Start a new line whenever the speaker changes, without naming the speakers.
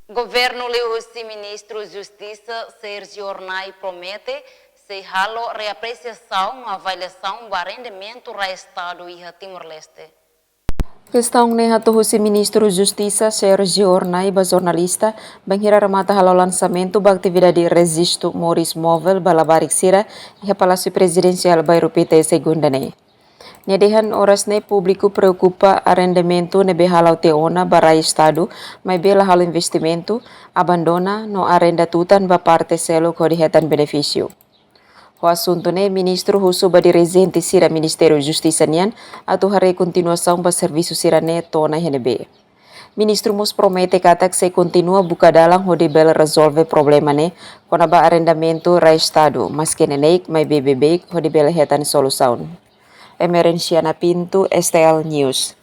Governo Leosi Ministro Justiça Sérgio Ornai promete se halo reapreciação, avaliação do arrendamento do Estado e Timor-Leste.
Questão ne hatuhusi Ministro Justiça Sergio Ornai ba jornalista banghira ramata halo lançamento ba atividade Resisto Moris Móvel balabarik sira e Palácio Presidencial Bairro PT segunda ne. Nyedehan oras ne público preocupa arrendamento ne behalau teona barai Estado, mas bela halo investimento abandona no arrenda tutan ba parte selo kodihetan benefício. O assunto ne ministro husu ba dirigente sira Ministério Justiça nian atau hari continuação ba serviço sira ne tona henebe. Ministro mus promete katak se continua buka dalang hodi bel resolve problema ne kona ba arrendamento ra Estado, mas que neneik mai BBB hodi bel hetan solusaun. Emerenciana Pinto, STL News.